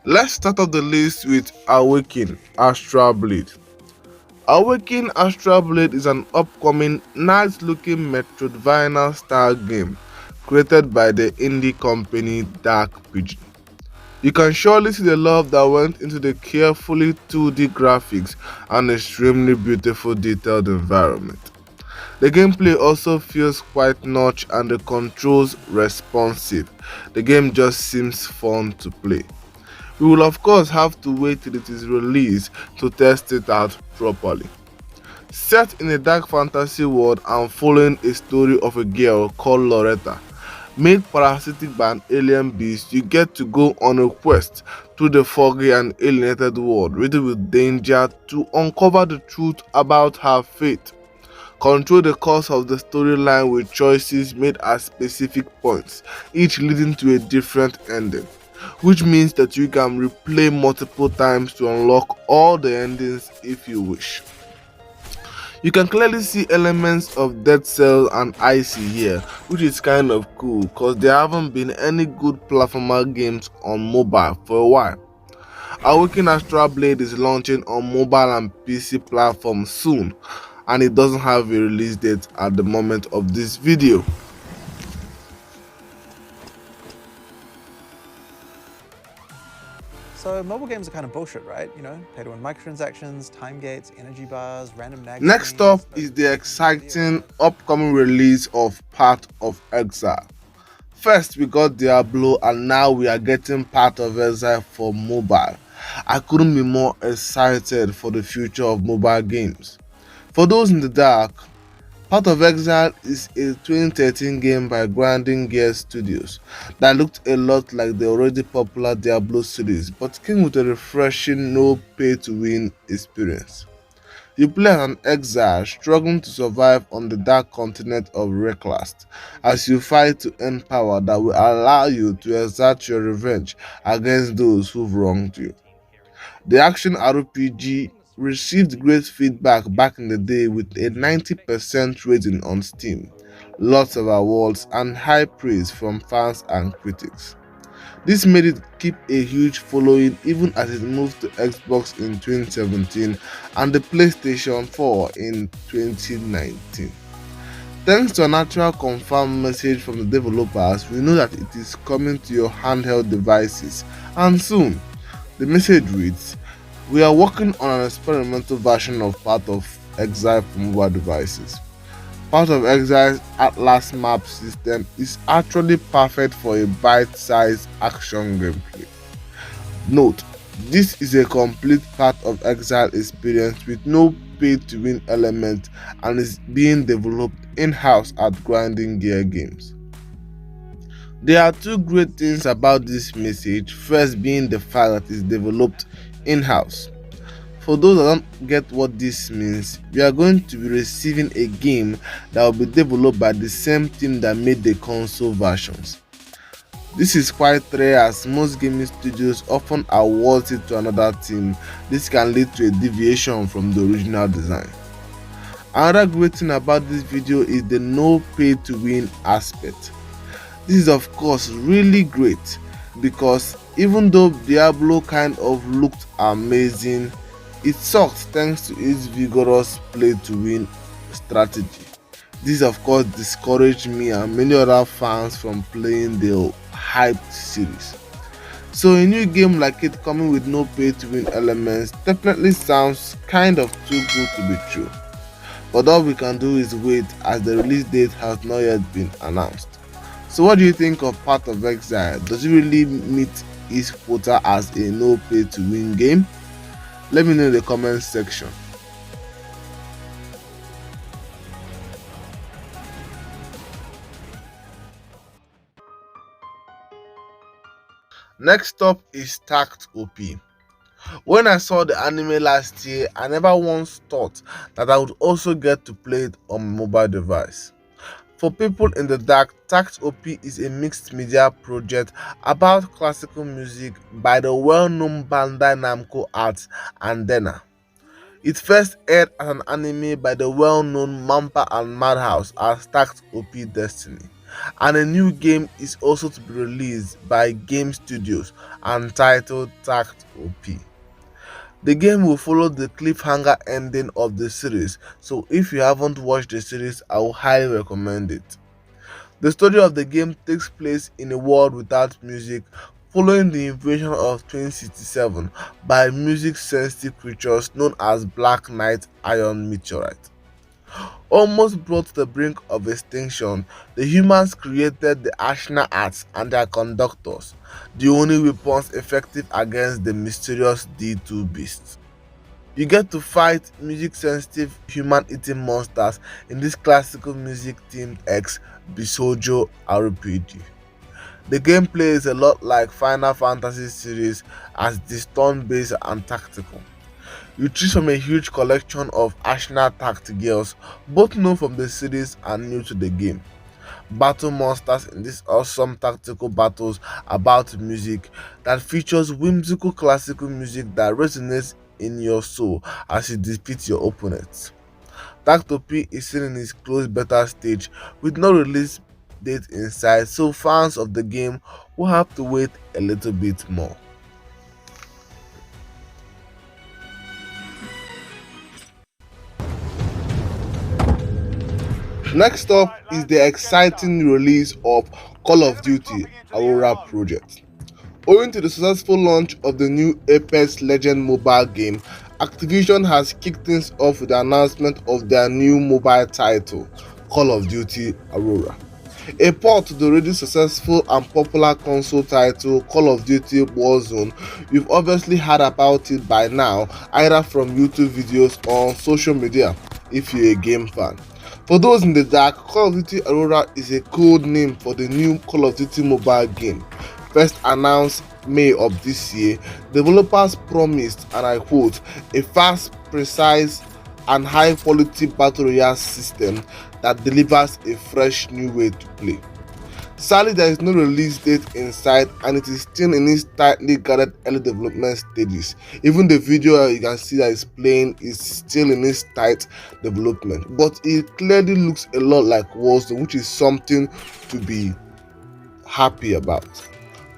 Let's start off the list with Awaken Astral Blade. Awaken Astral Blade is an upcoming, nice-looking Metroidvania style game created by the indie company Dark Pigeon. You can surely see the love that went into the carefully 2D graphics and extremely beautiful detailed environment. The gameplay also feels quite notch and the controls responsive. The game just seems fun to play. We will of course have to wait till it is released to test it out properly. Set in a dark fantasy world and following a story of a girl called Loretta, made parasitic by an alien beast, you get to go on a quest through the foggy and alienated world riddled with danger to uncover the truth about her fate. Control the course of the storyline with choices made at specific points, each leading to a different ending, which means that you can replay multiple times to unlock all the endings if you wish. You can clearly see elements of Dead Cell and Icy here, which is kind of cool cause there haven't been any good platformer games on mobile for a while. Awaken Astral Blade is launching on mobile and PC platforms soon, and it doesn't have a release date at the moment of this video. So mobile games are kind of bullshit, right? You know, pay to win microtransactions, time gates, energy bars, random nag Next up screens, is the exciting upcoming release of Path of Exile. First we got Diablo and now we are getting Path of Exile for mobile. I couldn't be more excited for the future of mobile games. For those in the dark, Path of Exile is a 2013 game by Grinding Gear Studios that looked a lot like the already popular Diablo series but came with a refreshing no pay to win experience. You play as an exile struggling to survive on the dark continent of Reclast as you fight to earn power that will allow you to exert your revenge against those who've wronged you. The action RPG received great feedback back in the day with a 90% rating on Steam, lots of awards and high praise from fans and critics. This made it keep a huge following even as it moved to Xbox in 2017 and the PlayStation 4 in 2019. Thanks to a natural confirmed message from the developers, we know that it is coming to your handheld devices and soon. The message reads, "We are working on an experimental version of Path of Exile for mobile devices. Path of Exile's Atlas map system is actually perfect for a bite-sized action gameplay. Note, this is a complete Path of Exile experience with no pay-to-win element and is being developed in-house at Grinding Gear Games." There are two great things about this message, first being the fact that it's developed in-house. For those that don't get what this means, we are going to be receiving a game that will be developed by the same team that made the console versions. This is quite rare as most gaming studios often award it to another team. This can lead to a deviation from the original design. Another great thing about this video is the no pay to win aspect. This is of course really great because even though Diablo kind of looked amazing, it sucked thanks to its vigorous play to win strategy. This of course discouraged me and many other fans from playing the hyped series. So a new game like it coming with no pay to win elements definitely sounds kind of too good to be true. But all we can do is wait as the release date has not yet been announced. So what do you think of Path of Exile? Does it really meet its quota as a no pay to win game? Let me know in the comment section. Next up is Stacked OP. When I saw the anime last year, I never once thought that I would also get to play it on my mobile device. For people in the dark, Tact OP is a mixed media project about classical music by the well-known Bandai Namco Arts and Dena. It first aired as an anime by the well-known Mampa and Madhouse as Tact OP Destiny, And a new game is also to be released by Game Studios and titled Tact OP. The game will follow the cliffhanger ending of the series, so if you haven't watched the series, I will highly recommend it. The story of the game takes place in a world without music, following the invasion of 2067 by music-sensitive creatures known as Black Knight Iron Meteorite. Almost brought to the brink of extinction, the humans created the Ashna Arts and their conductors, the only weapons effective against the mysterious D2 beasts. You get to fight music-sensitive human-eating monsters in this classical music-themed X Bisojo RPG. The gameplay is a lot like Final Fantasy series as it is turn-based and tactical. You choose from a huge collection of Ashna Tactigals, both known from the series and new to the game. Battle monsters in these awesome tactical battles about music that features whimsical classical music that resonates in your soul as you defeat your opponents. Tactopi is still in its closed beta stage with no release date in sight, so fans of the game will have to wait a little bit more. Next up is the exciting release of Call of Duty Aurora project. Owing to the successful launch of the new Apexlegends mobile game, Activision has kicked things off with the announcement of their new mobile title, Call of Duty Aurora. A port to the already successful and popular console title Call of Duty Warzone. You've obviously heard about it by now, either from YouTube videos or on social media if you're a game fan. For those in the dark, Call of Duty Aurora is a code name for the new Call of Duty mobile game. First announced May of this year, developers promised, and I quote, a fast, precise, and high-quality battle royale system that delivers a fresh new way to play. Sadly, there is no release date in sight and it is still in its tightly guarded early development stages. Even the video you can see that is playing is still in its tight development, but it clearly looks a lot like Warzone, which is something to be happy about.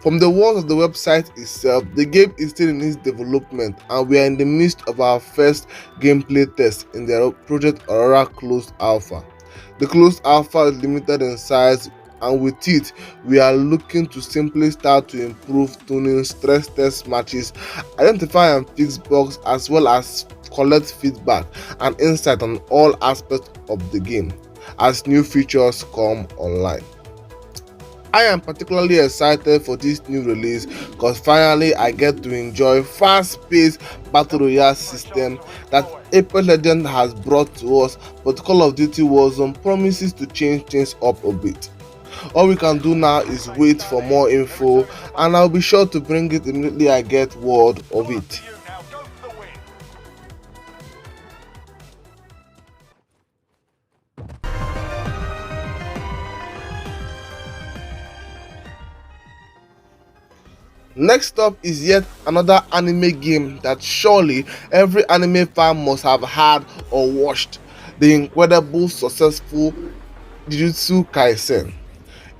From the walls of the website itself, the game is still in its development and we are in the midst of our first gameplay test in the Project Aurora closed alpha. The closed alpha is limited in size, and with it, we are looking to simply start to improve tuning, stress test matches, identify and fix bugs, as well as collect feedback and insight on all aspects of the game as new features come online. I am particularly excited for this new release because finally I get to enjoy fast-paced battle royale system that Apexlegends has brought to us, but Call of Duty Warzone promises to change things up a bit. All we can do now is wait for more info, and I'll be sure to bring it immediately I get word of it. Next up is yet another anime game that surely every anime fan must have had or watched, the incredible successful Jujutsu Kaisen.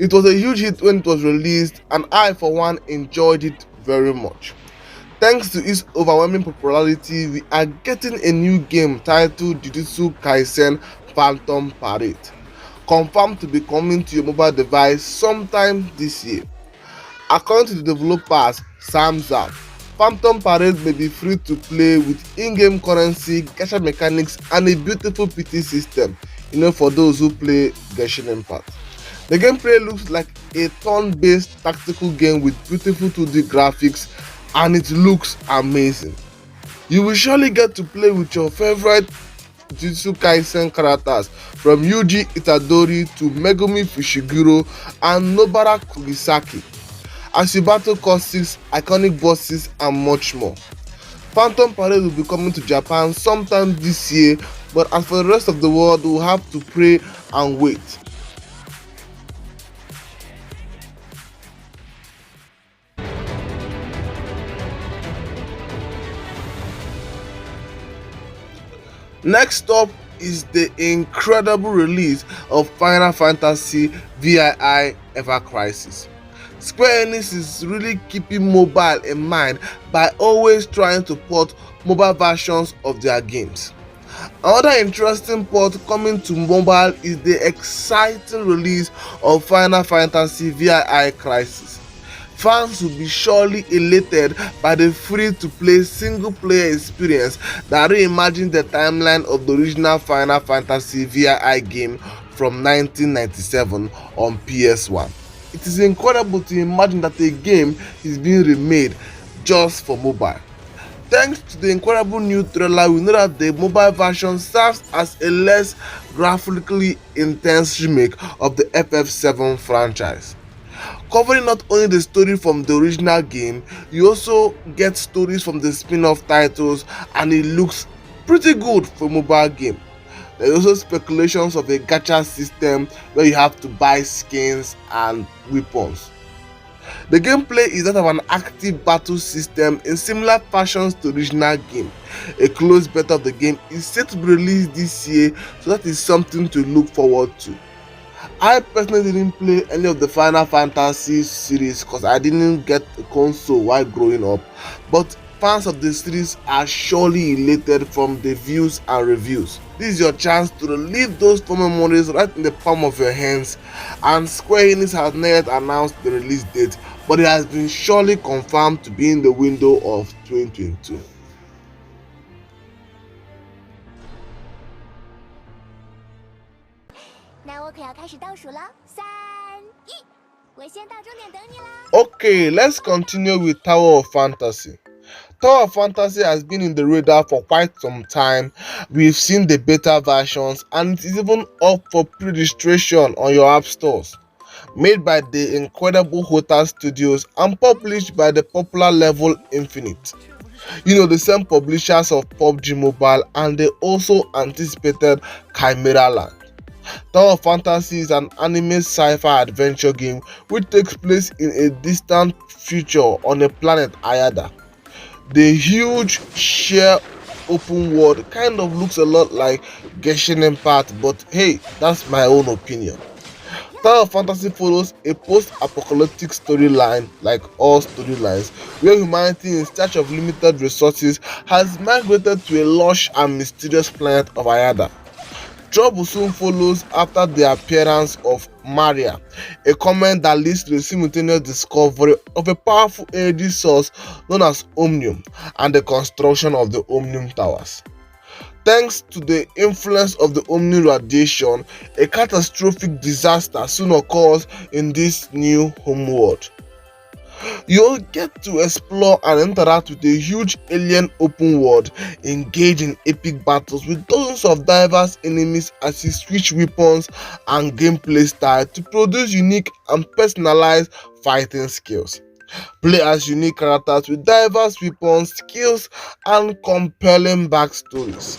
It was a huge hit when it was released and I for one enjoyed it very much. Thanks to its overwhelming popularity, we are getting a new game titled Jujutsu Kaisen Phantom Parade, confirmed to be coming to your mobile device sometime this year. According to the developers, Samza, Phantom Parade may be free to play with in-game currency, gacha mechanics, and a beautiful PT system, for those who play Genshin Impact. The gameplay looks like a turn-based tactical game with beautiful 2D graphics, and it looks amazing. You will surely get to play with your favorite Jujutsu Kaisen characters from Yuji Itadori to Megumi Fushiguro and Nobara Kugisaki, as you battle causes, iconic bosses, and much more. Phantom Parade will be coming to Japan sometime this year, but as for the rest of the world, we'll have to pray and wait. Next up is the incredible release of Final Fantasy VII Ever Crisis. Square Enix is really keeping mobile in mind by always trying to port mobile versions of their games. Another interesting port coming to mobile is the exciting release of Final Fantasy VII Crisis. Fans will be surely elated by the free-to-play single-player experience that reimagines the timeline of the original Final Fantasy VII game from 1997 on PS1. It is incredible to imagine that a game is being remade just for mobile. Thanks to the incredible new trailer, we know that the mobile version serves as a less graphically intense remake of the FF7 franchise. Covering not only the story from the original game, you also get stories from the spin-off titles, and it looks pretty good for a mobile game. There is also speculations of a gacha system where you have to buy skins and weapons. The gameplay is that of an active battle system in similar fashions to the original game. A close beta of the game is set to be released this year, so that is something to look forward to. I personally didn't play any of the Final Fantasy series because I didn't get a console while growing up, but fans of the series are surely elated from the views and reviews. This is your chance to relive those fond memories right in the palm of your hands, and Square Enix has not yet announced the release date, but it has been surely confirmed to be in the window of 2022. Okay, let's continue with Tower of Fantasy. Tower of Fantasy has been in the radar for quite some time. We've seen the beta versions, and it is even up for pre-registration on your app stores. Made by the incredible Hotel Studios and published by the popular Level Infinite. The same publishers of PUBG Mobile, and they also anticipated Chimera Land. Tower of Fantasy is an anime sci-fi adventure game which takes place in a distant future on a planet Ayada. The huge sheer open world kind of looks a lot like Genshin Impact, but hey, that's my own opinion. Tower of Fantasy follows a post-apocalyptic storyline, like all storylines, where humanity in search of limited resources has migrated to a lush and mysterious planet of Ayada. Trouble soon follows after the appearance of Maria, a comment that leads to the simultaneous discovery of a powerful energy source known as Omnium and the construction of the Omnium Towers. Thanks to the influence of the Omnium radiation, a catastrophic disaster soon occurs in this new homeworld. You'll get to explore and interact with a huge alien open world, engage in epic battles with dozens of diverse enemies as you switch weapons and gameplay style to produce unique and personalized fighting skills. Play as unique characters with diverse weapons, skills, and compelling backstories.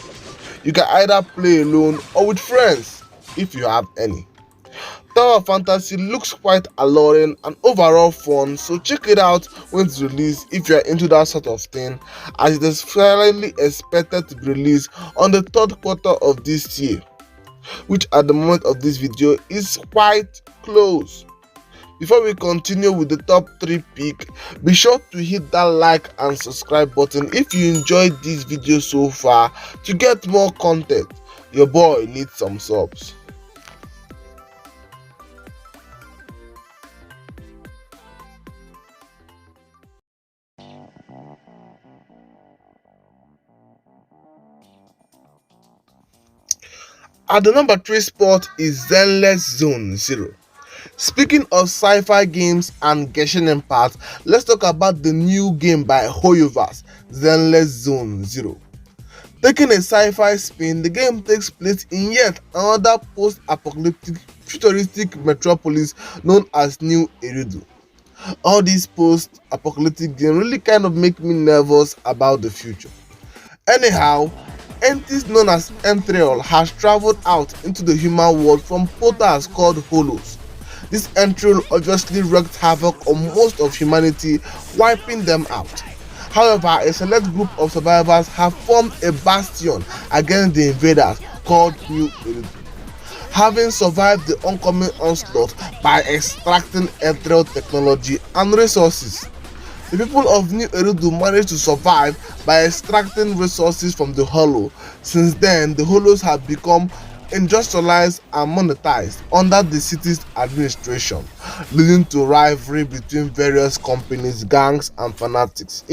You can either play alone or with friends, if you have any. Tower of Fantasy looks quite alluring and overall fun, so check it out when it's released if you're into that sort of thing, as it is fairly expected to be released on the third quarter of this year, which at the moment of this video is quite close. Before we continue with the top 3 pick, be sure to hit that like and subscribe button if you enjoyed this video so far to get more content. Your boy needs some subs. At the number 3 spot is ZENLESS Zone Zero. Speaking of sci-fi games and Genshin Impact, let's talk about the new game by Hoyoverse, ZENLESS Zone Zero. Taking a sci-fi spin, the game takes place in yet another post-apocalyptic futuristic metropolis known as New Eridu. All these post-apocalyptic games really kind of make me nervous about the future. Anyhow, entities known as Entrail has traveled out into the human world from portals called Hollows. This Entrail obviously wreaked havoc on most of humanity, wiping them out. However, a select group of survivors have formed a bastion against the invaders called New Eredu, having survived the oncoming onslaught by extracting ethereal technology and resources. The people of New Eredu managed to survive by extracting resources from the hollow. Since then, the hollows have become industrialized and monetized under the city's administration, leading to rivalry between various companies, gangs, and fanatics.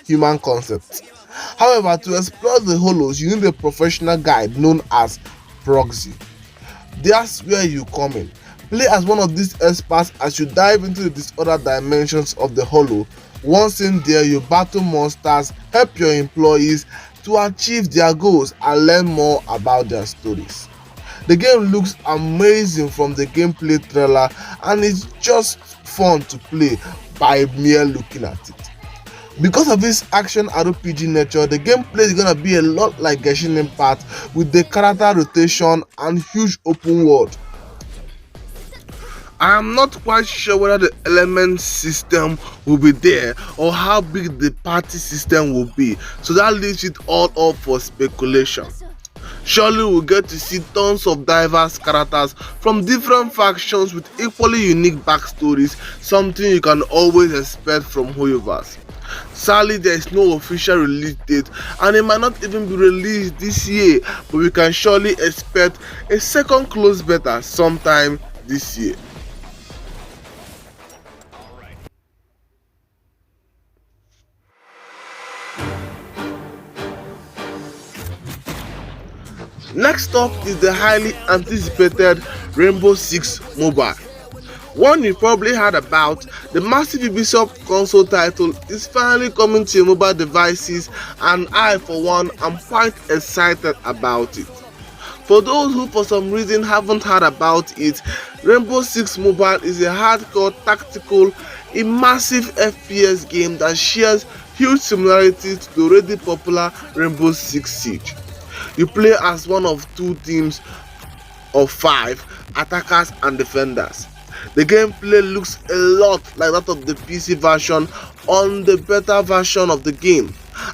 Human concepts. However, to explore the hollows, you need a professional guide known as proxy. That's where you come in. Play as one of these experts as you dive into the disordered dimensions of the hollow. Once in there, you battle monsters, help your employees to achieve their goals, and learn more about their stories. The game looks amazing from the gameplay trailer, and it's just fun to play by mere looking at it. Because of its action RPG nature, the gameplay is gonna be a lot like Genshin Impact, with the character rotation and huge open world. I am not quite sure whether the element system will be there or how big the party system will be, so that leaves it all up for speculation. Surely we'll get to see tons of diverse characters from different factions with equally unique backstories, something you can always expect from Hoyoverse. Sadly, there is no official release date, and it might not even be released this year, but we can surely expect a second close beta sometime this year. Next up is the highly anticipated Rainbow Six Mobile. One you probably heard about, the massive Ubisoft console title is finally coming to your mobile devices, and I for one am quite excited about it. For those who for some reason haven't heard about it, Rainbow Six Mobile is a hardcore tactical immersive FPS game that shares huge similarities to the already popular Rainbow Six Siege. You play as one of two teams of 5, attackers and defenders. The gameplay looks a lot like that of the PC version on the beta version of the game,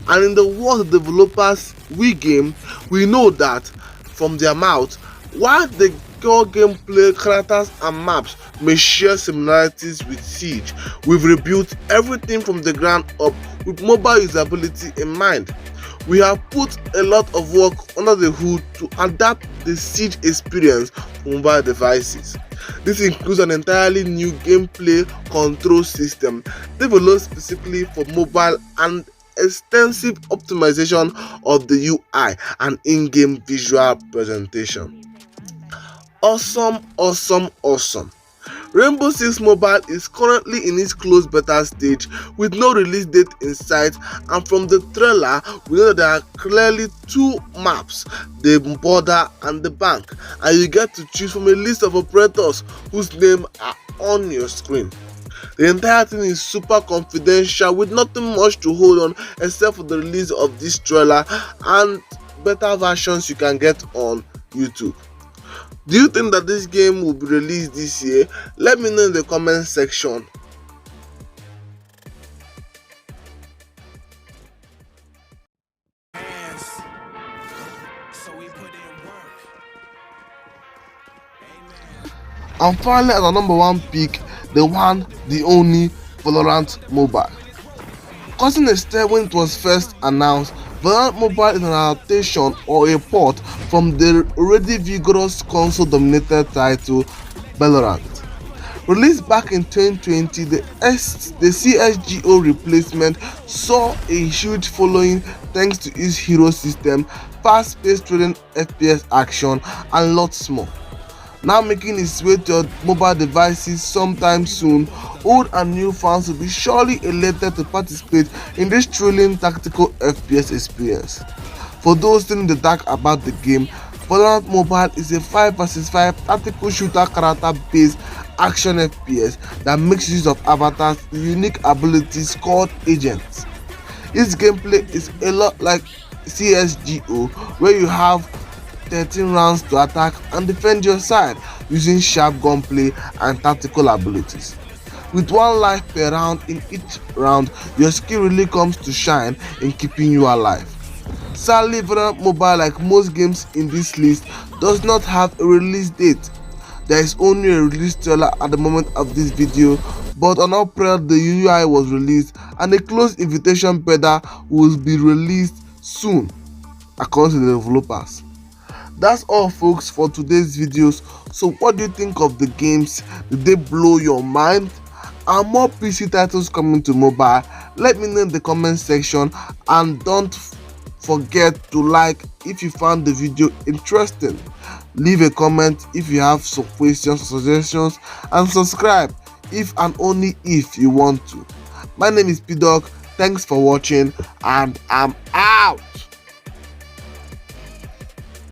and in the words of the developers WeGame, we know that from their mouth, while the core gameplay, characters and maps may share similarities with Siege, we've rebuilt everything from the ground up with mobile usability in mind. We have put a lot of work under the hood to adapt the Siege experience for mobile devices. This includes an entirely new gameplay control system developed specifically for mobile and extensive optimization of the UI and in-game visual presentation. Awesome. Rainbow Six Mobile is currently in its closed beta stage with no release date in sight, and from the trailer we know that there are clearly two maps, the border and the bank, and you get to choose from a list of operators whose names are on your screen. The entire thing is super confidential with nothing much to hold on except for the release of this trailer and beta versions you can get on YouTube. Do you think that this game will be released this year? Let me know in the comment section. And finally, as our number one pick, the one, the only VALORANT Mobile. Causing a stir when it was first announced, VALORANT Mobile is an adaptation or a port from the already vigorous console-dominated title VALORANT. Released back in 2020, the CSGO replacement saw a huge following thanks to its hero system, fast-paced trading FPS action, and lots more. Now making its way to your mobile devices sometime soon, old and new fans will be surely elated to participate in this thrilling tactical FPS experience. For those still in the dark about the game, VALORANT Mobile is a 5 vs 5 tactical shooter character-based action FPS that makes use of avatars with unique abilities called agents. Its gameplay is a lot like CSGO, where you have 13 rounds to attack and defend your side using sharp gunplay and tactical abilities. With one life per round in each round, your skill really comes to shine in keeping you alive. Sadly, VALORANT Mobile, like most games in this list, does not have a release date. There is only a release trailer at the moment of this video, but on April the UI was released and a closed invitation beta will be released soon according to the developers. That's all folks for today's videos. So what do you think of the games? Did they blow your mind? Are more PC titles coming to mobile? Let me know in the comment section, and don't forget to like if you found the video interesting. Leave a comment if you have some questions or suggestions, and subscribe if and only if you want to. My name is PEDOC. Thanks for watching, and I'm out.